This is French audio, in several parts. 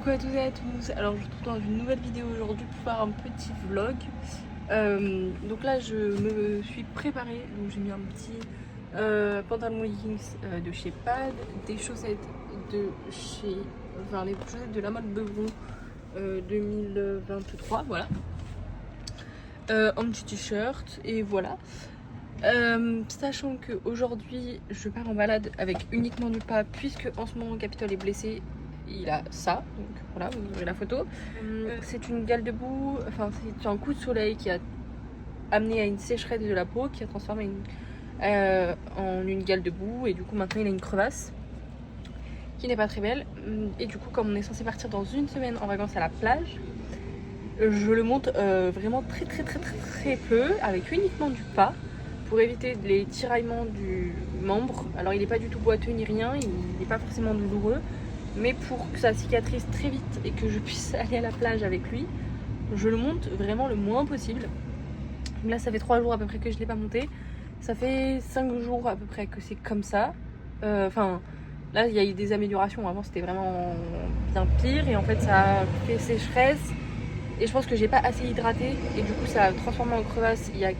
Coucou à tous et à tous, alors je vous retrouve dans une nouvelle vidéo aujourd'hui pour faire un petit vlog. Donc là je me suis préparée, donc j'ai mis un petit pantalon leggings de chez Pad, des chaussettes de chez, enfin les chaussettes de la mode Beuvron 2023, voilà. Un petit t-shirt et voilà. Sachant qu'aujourd'hui je pars en balade avec uniquement du pas puisque en ce moment Capitole est blessé. Il a ça, donc voilà, vous aurez la photo. C'est une gale de boue, enfin c'est un coup de soleil qui a amené à une sécheresse de la peau, qui a transformé en une gale de boue, et du coup maintenant il a une crevasse qui n'est pas très belle. Et du coup, comme on est censé partir dans une semaine en vacances à la plage, je le monte vraiment très peu, avec uniquement du pas, pour éviter les tiraillements du membre. Alors il n'est pas du tout boiteux ni rien, il n'est pas forcément douloureux, mais pour que ça cicatrise très vite et que je puisse aller à la plage avec lui, je le monte vraiment le moins possible. Là ça fait 3 jours à peu près que je ne l'ai pas monté, ça fait 5 jours à peu près que c'est comme ça. Enfin là il y a eu des améliorations, avant c'était vraiment bien pire et en fait ça a fait sécheresse et je pense que j'ai pas assez hydraté et du coup ça a transformé en crevasse il y a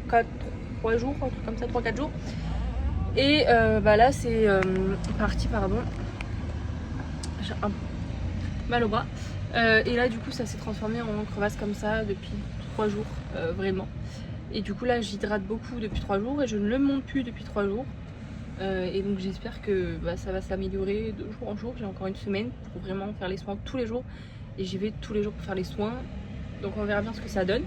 3 jours, un truc comme ça, 3-4 jours. Et là c'est parti, pardon, j'ai un mal au bras. Et là du coup ça s'est transformé en crevasse comme ça depuis 3 jours, vraiment. Et du coup là j'hydrate beaucoup depuis 3 jours et je ne le monte plus depuis 3 jours. Et donc j'espère que ça va s'améliorer de jour en jour. J'ai encore une semaine pour vraiment faire les soins tous les jours. Et j'y vais tous les jours pour faire les soins. Donc on verra bien ce que ça donne.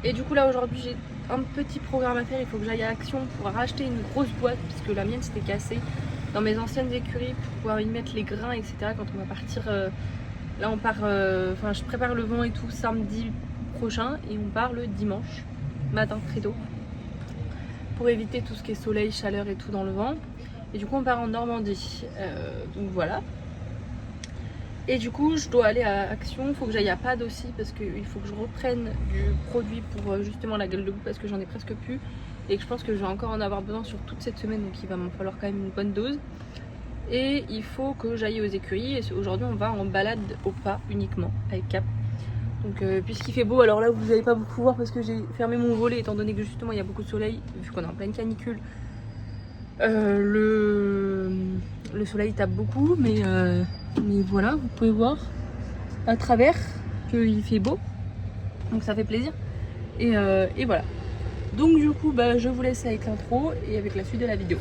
Et du coup là aujourd'hui j'ai un petit programme à faire. Il faut que j'aille à Action pour racheter une grosse boîte puisque la mienne s'était cassée dans mes anciennes écuries pour pouvoir y mettre les grains, etc. Quand on va partir, là on part, enfin je prépare le vent et tout samedi prochain et on part le dimanche matin très tôt pour éviter tout ce qui est soleil, chaleur et tout dans le vent. Et du coup on part en Normandie, donc voilà. Et du coup je dois aller à Action, il faut que j'aille à Pad aussi parce qu'il faut que je reprenne du produit pour justement la gueule de boue parce que j'en ai presque plus et que je pense que je vais encore en avoir besoin sur toute cette semaine, donc il va m'en falloir quand même une bonne dose. Et il faut que j'aille aux écuries et aujourd'hui on va en balade au pas uniquement avec Cap. Donc puisqu'il fait beau, alors là vous n'allez pas beaucoup voir parce que j'ai fermé mon volet étant donné que justement il y a beaucoup de soleil vu qu'on est en pleine canicule. Le soleil tape beaucoup mais voilà, vous pouvez voir à travers qu'il fait beau, donc ça fait plaisir. Et voilà, donc du coup je vous laisse avec l'intro et avec la suite de la vidéo.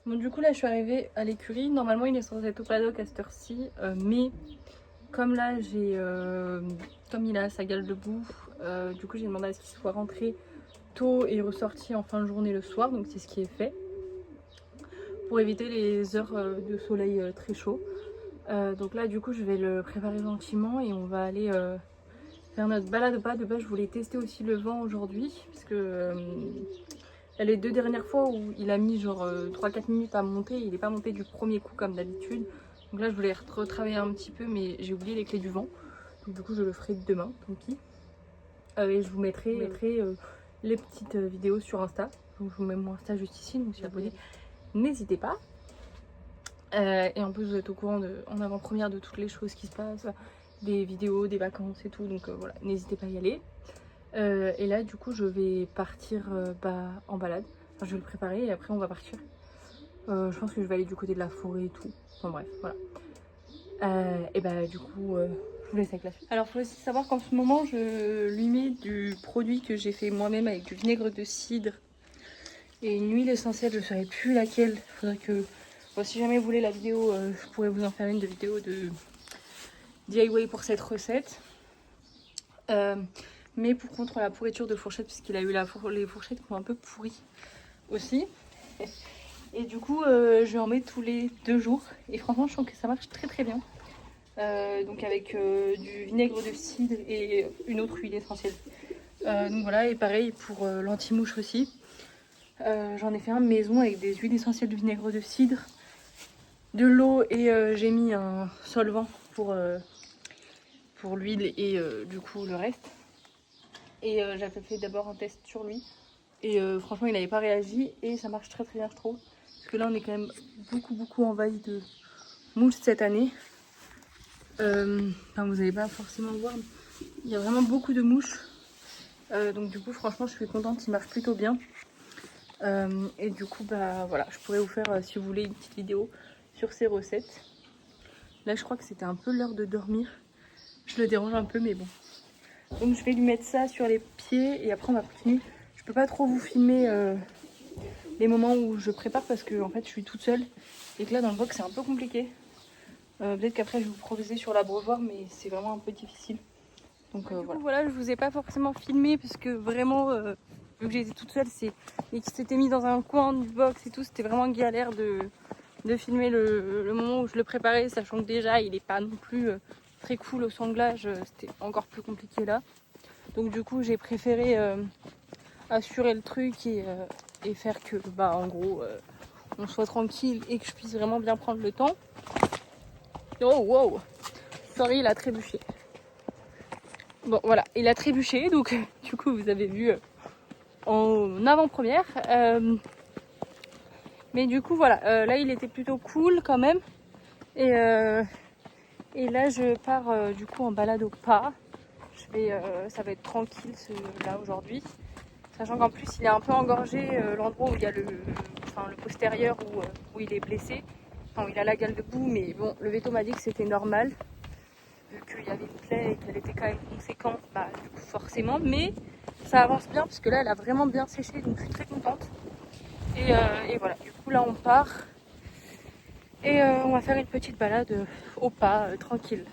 Bon, du coup là je suis arrivée à l'écurie. Normalement il est censé être au paddock à cette heure-ci, mais comme là j'ai comme il a sa gale de boue, du coup j'ai demandé à ce qu'il soit rentré tôt et ressorti en fin de journée le soir, donc c'est ce qui est fait pour éviter les heures de soleil très chaud. Donc là du coup je vais le préparer gentiment et on va aller faire notre balade au pas. De base je voulais tester aussi le vent aujourd'hui parce que les 2 dernières fois où il a mis genre 3-4 minutes à monter, il n'est pas monté du premier coup comme d'habitude. Donc là je voulais retravailler un petit peu mais j'ai oublié les clés du vent. Donc du coup je le ferai demain, tant pis. Et je vous mettrai les petites vidéos sur Insta. Donc je vous mets mon Insta juste ici, donc si vous abonnez, n'hésitez pas. Et en plus vous êtes au courant en avant-première de toutes les choses qui se passent, des vidéos, des vacances et tout, donc voilà, n'hésitez pas à y aller. Et là du coup je vais partir en balade, enfin, je vais le préparer et après on va partir. Je pense que je vais aller du côté de la forêt et tout, enfin bref, voilà. Et du coup je vous laisse avec la suite. Alors il faut aussi savoir qu'en ce moment je lui mets du produit que j'ai fait moi-même avec du vinaigre de cidre et une huile essentielle, je ne saurais plus laquelle. Il faudrait que, bon, si jamais vous voulez la vidéo, je pourrais vous en faire une de vidéo de DIY pour cette recette. Mais pour contre la pourriture de fourchette, puisqu'il a eu les fourchettes qui sont un peu pourries aussi. Et du coup je lui en mets tous les 2 jours et franchement je trouve que ça marche très bien. Donc avec du vinaigre de cidre et une autre huile essentielle. Donc voilà, et pareil pour l'anti-mouche aussi. J'en ai fait un maison avec des huiles essentielles de vinaigre de cidre, de l'eau et j'ai mis un solvant pour l'huile et du coup le reste. Et j'avais fait d'abord un test sur lui Et franchement il n'avait pas réagi et ça marche très bien je trouve. Parce que là on est quand même beaucoup envahi de mouches cette année. Enfin vous n'allez pas forcément voir, mais il y a vraiment beaucoup de mouches. Donc du coup franchement je suis contente, il marche plutôt bien. Et du coup bah voilà, je pourrais vous faire si vous voulez une petite vidéo sur ces recettes. Là je crois que c'était un peu l'heure de dormir. Je le dérange un peu mais bon. Donc je vais lui mettre ça sur les pieds et après on va continuer. Je peux pas trop vous filmer les moments où je prépare parce que en fait je suis toute seule et que là dans le box c'est un peu compliqué. Peut-être qu'après je vais vous proposer sur l'abreuvoir mais c'est vraiment un peu difficile. Donc voilà, je vous ai pas forcément filmé parce que vraiment vu que j'étais toute seule et qu'il s'était mis dans un coin du box et tout, c'était vraiment galère de filmer le moment où je le préparais, sachant que déjà il est pas non plus très cool au sanglage, c'était encore plus compliqué là. Donc du coup j'ai préféré assurer le truc et faire que bah en gros on soit tranquille et que je puisse vraiment bien prendre le temps. Oh wow, sorry, il a trébuché. Bon voilà, il a trébuché donc du coup vous avez vu en avant-première. Mais du coup voilà, là il était plutôt cool quand même. Et là je pars du coup en balade au pas. Ça va être tranquille là aujourd'hui. Sachant qu'en plus il est un peu engorgé l'endroit où il y a le postérieur où il est blessé. Enfin où il a la gale de boue, mais bon le veto m'a dit que c'était normal. Vu qu'il y avait une plaie et qu'elle était quand même conséquente, bah du coup forcément. Mais ça avance bien parce que là elle a vraiment bien séché donc je suis très contente. Et voilà, du coup là on part. Et on va faire une petite balade au pas, tranquille.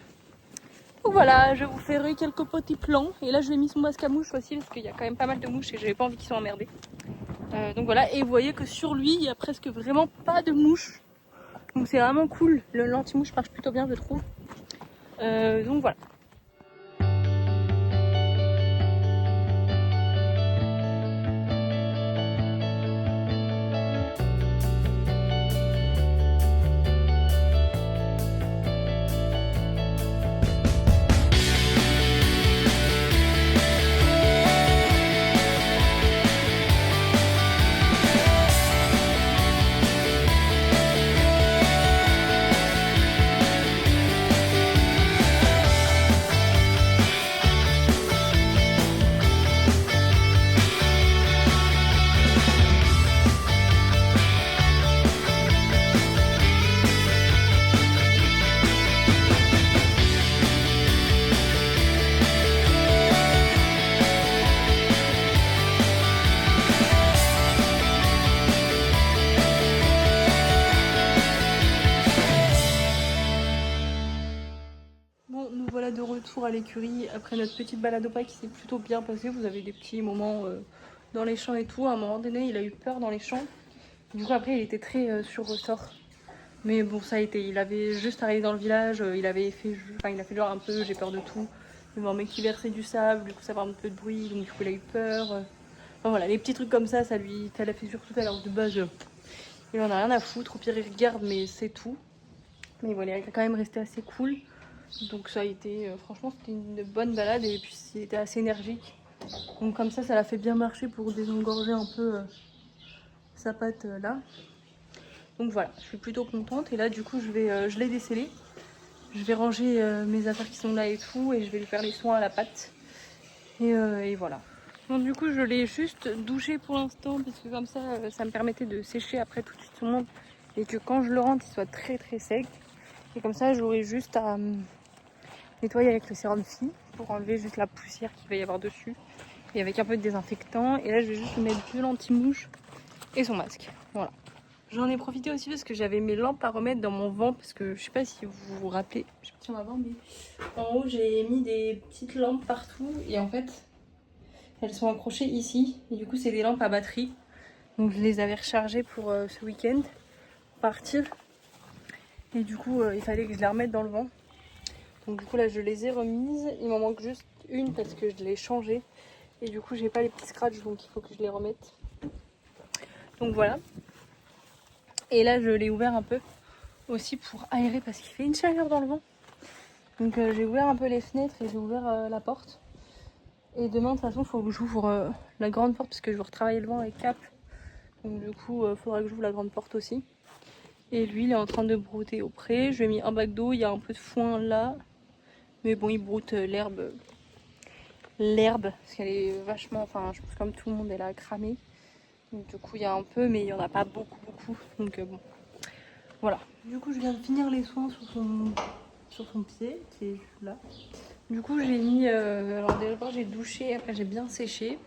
Donc voilà, je vous ferai quelques petits plans. Et là, je lui ai mis son masque à mouches aussi parce qu'il y a quand même pas mal de mouches et j'avais pas envie qu'ils soient emmerdés. Donc voilà, et vous voyez que sur lui, il y a presque vraiment pas de mouches. Donc c'est vraiment cool. L'anti-mouche marche plutôt bien, je trouve. Donc voilà. Bon, nous voilà de retour à l'écurie après notre petite balade au pas qui s'est plutôt bien passée. Vous avez des petits moments dans les champs et tout. À un moment donné, il a eu peur dans les champs. Du coup, après, il était très sur ressort. Mais bon, ça a été. Il avait juste arrivé dans le village. Il a fait genre un peu, j'ai peur de tout. Il y avait un mec qui versait du sable, du coup, ça fait un peu de bruit. Donc, du coup, il a eu peur. Enfin, voilà, les petits trucs comme ça l'a fait surtout alors de base. Il en a rien à foutre. Au pire, il regarde, mais c'est tout. Mais voilà, il est quand même resté assez cool. Donc ça a été, franchement c'était une bonne balade et puis c'était assez énergique. Donc comme ça l'a fait bien marcher pour désengorger un peu sa patte là. Donc voilà, je suis plutôt contente et là du coup je l'ai décellé. Je vais ranger mes affaires qui sont là et tout et je vais lui faire les soins à la patte. Et voilà. Donc du coup je l'ai juste douché pour l'instant parce que comme ça me permettait de sécher après tout de suite son monde et que quand je le rentre il soit très sec. Et comme ça j'aurai juste à nettoyer avec le sérum Phi pour enlever juste la poussière qu'il va y avoir dessus et avec un peu de désinfectant. Et là je vais juste mettre de l'anti-mouche et son masque. Voilà. J'en ai profité aussi parce que j'avais mes lampes à remettre dans mon vent parce que je sais pas si vous vous rappelez, je sais pas si on va voir, mais en haut j'ai mis des petites lampes partout et en fait elles sont accrochées ici et du coup c'est des lampes à batterie. Donc je les avais rechargées pour ce week-end partir et du coup il fallait que je les remette dans le vent. Donc du coup là je les ai remises, il m'en manque juste une parce que je l'ai changée et du coup j'ai pas les petits scratchs donc il faut que je les remette. Donc voilà. Et là je l'ai ouvert un peu aussi pour aérer parce qu'il fait une chaleur dans le vent. Donc j'ai ouvert un peu les fenêtres et j'ai ouvert la porte. Et demain, de toute façon, il faut que j'ouvre la grande porte parce que je vais retravailler le vent avec Cap. Donc du coup, il faudra que j'ouvre la grande porte aussi. Et lui, il est en train de brouter au pré. Je lui ai mis un bac d'eau, il y a un peu de foin là. Mais bon, il broute l'herbe. L'herbe, parce qu'elle est vachement, enfin, je pense comme tout le monde, elle a cramé. Donc du coup, il y a un peu, mais il n'y en a pas beaucoup. Donc bon, voilà. Du coup, je viens de finir les soins sur son pied, qui est là. Du coup, j'ai mis, alors d'abord j'ai douché, après j'ai bien séché.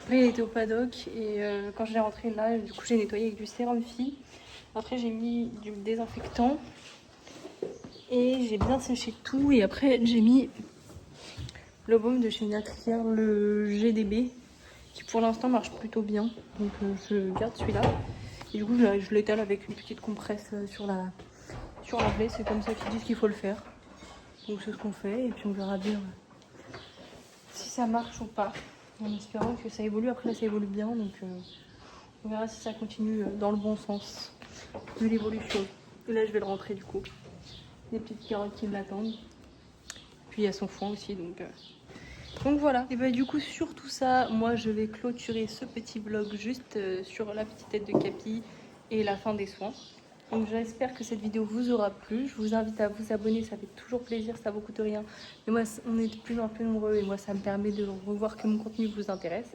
Après, il était au paddock et quand je l'ai rentré là, du coup, j'ai nettoyé avec du sérum Phi. Après, j'ai mis du désinfectant et j'ai bien séché tout. Et après, j'ai mis le baume de chez Natrière, le GDB, qui pour l'instant marche plutôt bien. Donc, je garde celui-là. Et du coup, je l'étale avec une petite compresse sur la plaie. C'est comme ça qu'ils disent qu'il faut le faire. Donc, c'est ce qu'on fait. Et puis, on verra bien si ça marche ou pas. En espérant que ça évolue. Après, là, ça évolue bien. Donc, on verra si ça continue dans le bon sens de l'évolution. Et là, je vais le rentrer du coup. Des petites carottes qui m'attendent. Puis il y a son foin aussi, donc voilà. Et bah du coup sur tout ça, moi je vais clôturer ce petit vlog juste sur la petite tête de Capi et la fin des soins. Donc j'espère que cette vidéo vous aura plu. Je vous invite à vous abonner, ça fait toujours plaisir, ça vous coûte rien. Mais moi on est de plus en plus nombreux et moi ça me permet de revoir que mon contenu vous intéresse.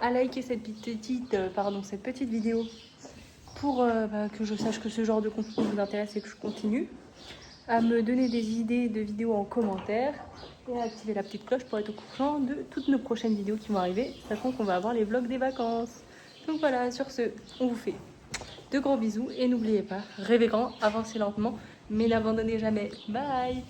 À liker cette petite vidéo pour que je sache que ce genre de contenu vous intéresse et que je continue. À me donner des idées de vidéos en commentaire et à activer la petite cloche pour être au courant de toutes nos prochaines vidéos qui vont arriver, sachant qu'on va avoir les vlogs des vacances. Donc voilà, sur ce, on vous fait de gros bisous et n'oubliez pas, rêvez grand, avancez lentement, mais n'abandonnez jamais. Bye!